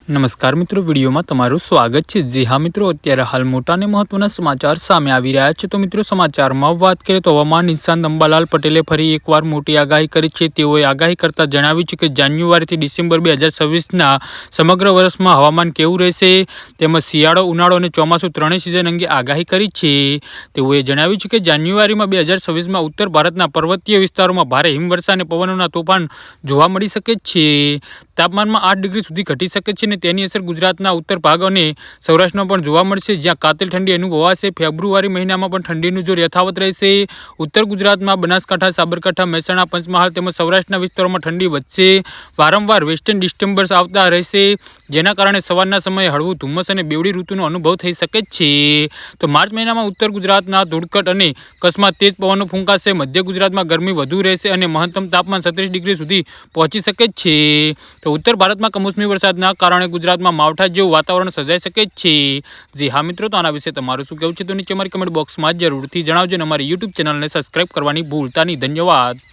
નમસ્કાર મિત્રો, વિડીયોમાં તમારું સ્વાગત છે। જી હા મિત્રો, અત્યારે હાલ મોટા અને મહત્વના સમાચાર સામે આવી રહ્યા છે। તો મિત્રો, સમાચારમાં વાત કરીએ તો હવામાન નિષ્ણાત અંબાલાલ પટેલે ફરી એકવાર મોટી આગાહી કરી છે। તેઓએ આગાહી કરતા જણાવ્યું છે કે જાન્યુઆરીથી ડિસેમ્બર 2026ના સમગ્ર વર્ષમાં હવામાન કેવું રહેશે, તેમજ શિયાળો, ઉનાળો અને ચોમાસું ત્રણેય સિઝન અંગે આગાહી કરી છે। તેઓએ જણાવ્યું છે કે જાન્યુઆરીમાં 2026માં ઉત્તર ભારતના પર્વતીય વિસ્તારોમાં ભારે હિમવર્ષા અને પવનોના તોફાન જોવા મળી શકે છે। તાપમાનમાં 8 ડિગ્રી સુધી ઘટી શકે છે અને તેની અસર ગુજરાતના ઉત્તર ભાગ અને સૌરાષ્ટ્રમાં પણ જોવા મળશે, જ્યાં કાતિલ ઠંડી અનુભવાશે। ફેબ્રુઆરી મહિનામાં પણ ઠંડીનું જોર યથાવત રહેશે। ઉત્તર ગુજરાતમાં બનાસકાંઠા, સાબરકાંઠા, મહેસાણા, પંચમહાલ તેમજ સૌરાષ્ટ્રના વિસ્તારોમાં ઠંડી વધશે। વારંવાર વેસ્ટર્ન ડિસ્ટર્બન્સ આવતા રહેશે, જેના કારણે સવારના સમયે હળવું ધુમ્મસ અને બેવડી ઋતુનો અનુભવ થઈ શકે છે। તો માર્ચ મહિનામાં ઉત્તર ગુજરાતના ધોળકટ અને કચ્છમાં તેજ પવનો ફૂંકાશે। મધ્ય ગુજરાતમાં ગરમી વધુ રહેશે અને મહત્તમ તાપમાન 37 ડિગ્રી સુધી પહોંચી શકે છે। તો ઉત્તર ભારતમાં કમોસમી વરસાદના કારણે ગુજરાતમાં માવઠા જેવું વાતાવરણ સર્જાઈ શકે છે। જી હા મિત્રો, તો આના વિશે તમારું શું કહેવું છે તો નીચે અમારી કમેન્ટ બોક્સમાં જરૂરથી જણાવજો અને અમારી યુટ્યુબ ચેનલને સબસ્ક્રાઇબ કરવાની ભૂલતા નહીં। ધન્યવાદ।